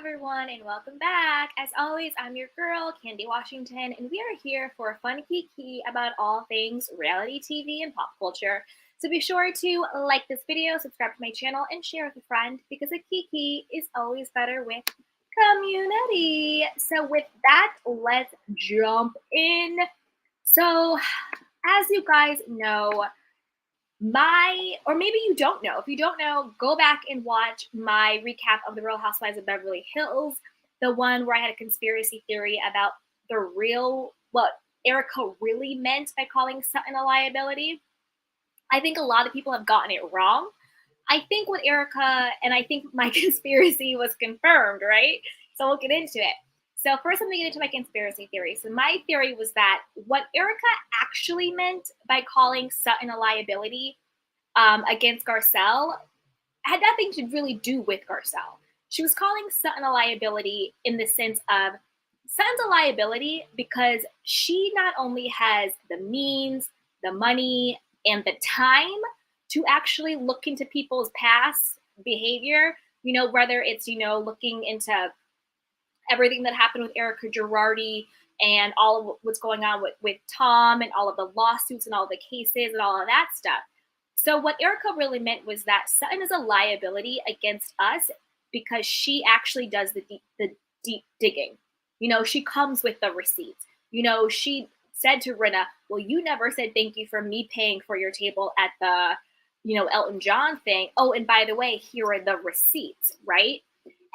everyone, and welcome back. As always, I'm your girl, Candy Washington, and we are here for a fun kiki about all things reality TV and pop culture. So be sure to like this video, subscribe to my channel, and share with a friend because a kiki is always better with community. So with that, let's jump in. So, as you guys know, or maybe you don't know. If you don't know, go back and watch my recap of the Real Housewives of Beverly Hills, the one where I had a conspiracy theory about what Erika really meant by calling Sutton a liability. I think a lot of people have gotten it wrong. I think with Erika, and I think my conspiracy was confirmed, right? So we'll get into it. So first, I'm going to get into my conspiracy theory. So my theory was that what Erika actually meant by calling Sutton a liability against Garcelle had nothing to really do with Garcelle. She was calling Sutton a liability in the sense of Sutton's a liability because she not only has the means, the money, and the time to actually look into people's past behavior, whether it's, looking into everything that happened with Erika Girardi and all of what's going on with Tom and all of the lawsuits and all the cases and all of that stuff. So what Erika really meant was that Sutton is a liability against us because she actually does the deep digging. She comes with the receipts. She said to Rinna, well, you never said thank you for me paying for your table at the, Elton John thing. Oh, and by the way, here are the receipts, right?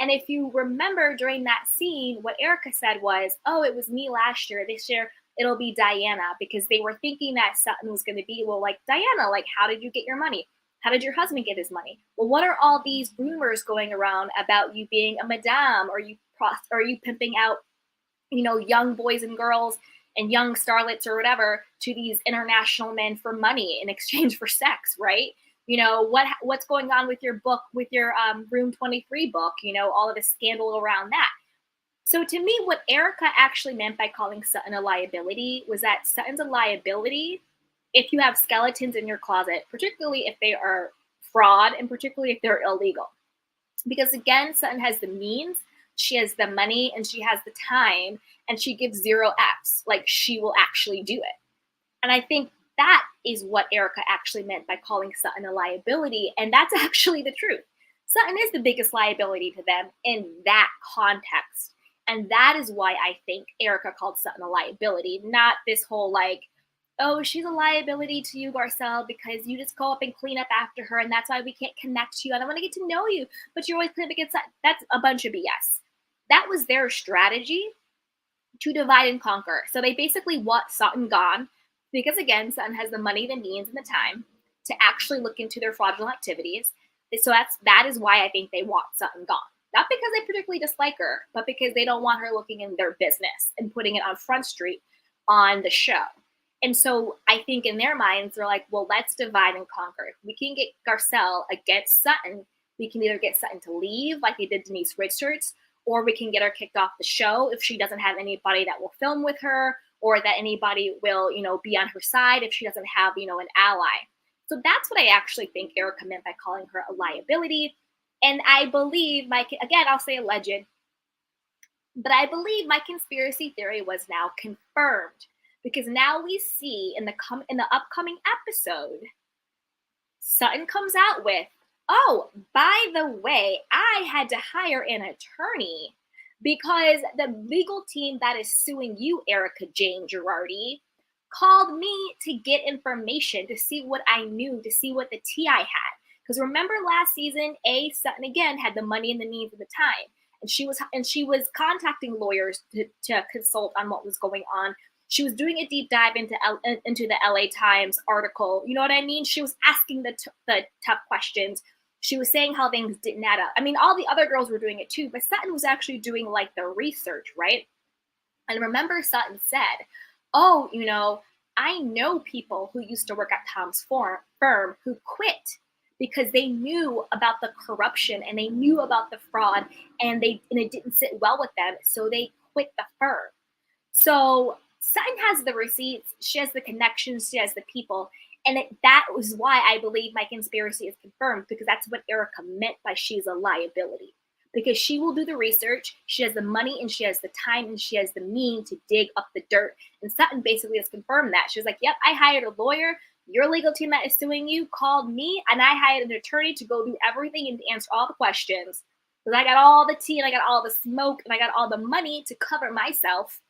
And if you remember during that scene, what Erika said was, oh, it was me last year. This year, it'll be Diana, because they were thinking that Sutton was going to be, well, like, Diana, like, how did you get your money? How did your husband get his money? Well, what are all these rumors going around about you being a madame, or you pimping out, young boys and girls and young starlets or whatever to these international men for money in exchange for sex, right? What's going on with your book, with your Room 23 book, all of the scandal around that. So to me, what Erika actually meant by calling Sutton a liability was that Sutton's a liability if you have skeletons in your closet, particularly if they are fraud and particularly if they're illegal. Because again, Sutton has the means, she has the money, and she has the time, and she gives 0 Fs. Like, she will actually do it. And I think that is what Erika actually meant by calling Sutton a liability, and that's actually the truth. Sutton is the biggest liability to them in that context. And that is why I think Erika called Sutton a liability, not this whole like, oh, she's a liability to you, Garcelle, because you just go up and clean up after her, and that's why we can't connect to you. I don't want to get to know you, but you're always cleaning up against Sutton. That's a bunch of BS. That was their strategy to divide and conquer. So they basically want Sutton gone, because again, Sutton has the money, the means, and the time to actually look into their fraudulent activities. So that is why I think they want Sutton gone. Not because they particularly dislike her, but because they don't want her looking in their business and putting it on Front Street on the show. And so I think in their minds, they're like, well, let's divide and conquer. If we can get Garcelle against Sutton, we can either get Sutton to leave like they did Denise Richards, or we can get her kicked off the show if she doesn't have anybody that will film with her, or that anybody will, be on her side if she doesn't have, an ally. So that's what I actually think Erika meant by calling her a liability. And I believe again, I'll say alleged, but I believe my conspiracy theory was now confirmed, because now we see in the upcoming episode, Sutton comes out with, oh, by the way, I had to hire an attorney because the legal team that is suing you, Erika Jane Girardi, called me to get information, to see what I knew, to see what the tea I had. Because remember last season, Sutton again had the money and the means and the time, and she was contacting lawyers to consult on what was going on. She was doing a deep dive into the LA Times article. You know what I mean? She was asking the tough questions. She was saying how things didn't add up. I mean, all the other girls were doing it too, but Sutton was actually doing like the research, right? And remember, Sutton said, oh, I know people who used to work at Tom's firm who quit because they knew about the corruption and they knew about the fraud, and it didn't sit well with them, so they quit the firm. So Sutton has the receipts, she has the connections, she has the people, and that was why I believe my conspiracy is confirmed, because that's what Erika meant by she's a liability. because she will do the research. She has the money and she has the time and she has the means to dig up the dirt. And Sutton basically has confirmed that. She was like, yep, I hired a lawyer. Your legal team that is suing you called me, and I hired an attorney to go do everything and to answer all the questions. Because I got all the tea and I got all the smoke and I got all the money to cover myself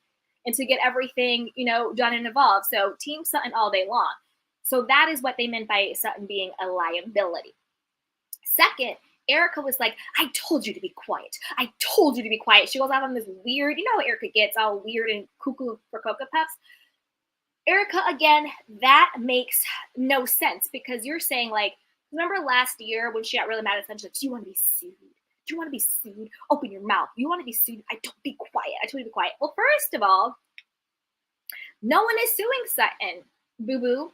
and to get everything, done and involved. So Team Sutton all day long. So that is what they meant by Sutton being a liability. Second, Erika was like, I told you to be quiet. I told you to be quiet. She goes out on this weird, how Erika gets all weird and cuckoo for Cocoa Puffs. Erika, again, that makes no sense because you're saying, like, remember last year when she got really mad at Sunshine, like, do you want to be sued? Do you want to be sued? Open your mouth. You want to be sued? I don't be quiet. I told you to be quiet. Well, first of all, no one is suing Sutton, boo-boo.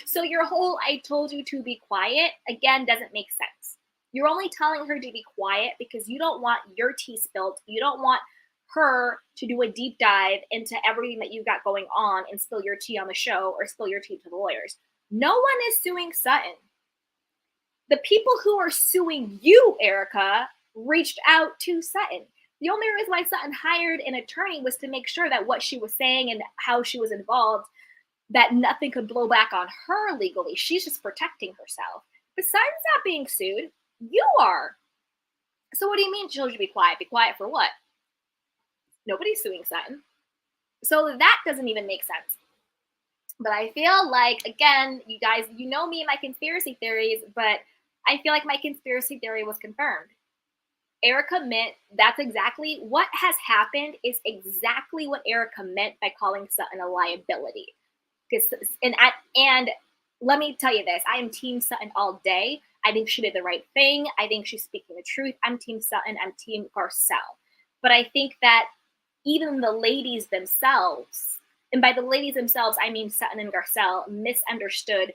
So your whole I told you to be quiet, again, doesn't make sense. You're only telling her to be quiet because you don't want your tea spilled. You don't want her to do a deep dive into everything that you've got going on and spill your tea on the show or spill your tea to the lawyers. No one is suing Sutton. The people who are suing you, Erika, reached out to Sutton. The only reason why Sutton hired an attorney was to make sure that what she was saying and how she was involved, that nothing could blow back on her legally. She's just protecting herself. Besides not being sued, you are. So what do you mean she told you to be quiet? Be quiet for what? Nobody's suing Sutton. So that doesn't even make sense. But I feel like, again, you guys, you know me and my conspiracy theories, but I feel like my conspiracy theory was confirmed. Erika meant that's exactly what has happened is exactly what Erika meant by calling Sutton a liability. And let me tell you this, I am Team Sutton all day. I think she did the right thing. I think she's speaking the truth. I'm Team Sutton. I'm Team Garcelle. But I think that even the ladies themselves, and by the ladies themselves, I mean Sutton and Garcelle, misunderstood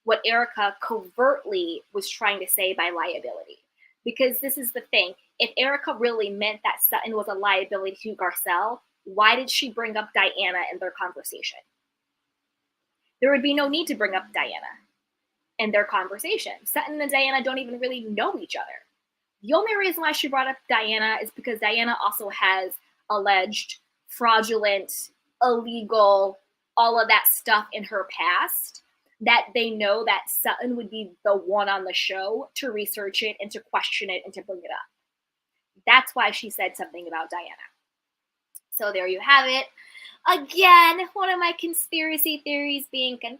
what Erika covertly was trying to say by liability. Because this is the thing. If Erika really meant that Sutton was a liability to Garcelle, why did she bring up Diana in their conversation? There would be no need to bring up Diana in their conversation. Sutton and Diana don't even really know each other. The only reason why she brought up Diana is because Diana also has alleged fraudulent, illegal, all of that stuff in her past that they know that Sutton would be the one on the show to research it and to question it and to bring it up. That's why she said something about Diana. So there you have it. Again, one of my conspiracy theories being confirmed.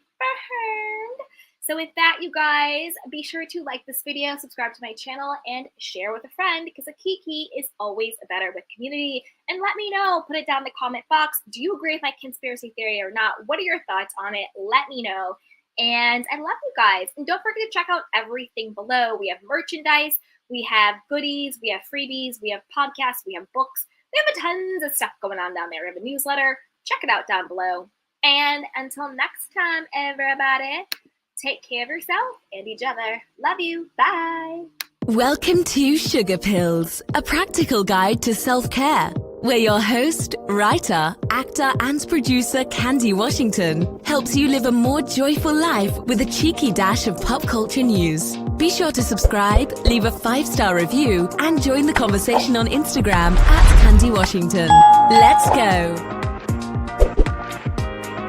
So with that, you guys, be sure to like this video, subscribe to my channel, and share with a friend because a kiki is always better with community. And let me know, put it down in the comment box. Do you agree with my conspiracy theory or not? What are your thoughts on it? Let me know. And I love you guys. And don't forget to check out everything below. We have merchandise, we have goodies, we have freebies, we have podcasts, we have books. We have tons of stuff going on down there. We have a newsletter. Check it out down below. And until next time, everybody, take care of yourself and each other. Love you. Bye. Welcome to Sugar Pills, a practical guide to self-care, where your host, writer, actor, and producer Candy Washington helps you live a more joyful life with a cheeky dash of pop culture news. Be sure to subscribe, leave a 5-star review, and join the conversation on Instagram @Candy Washington. Let's go.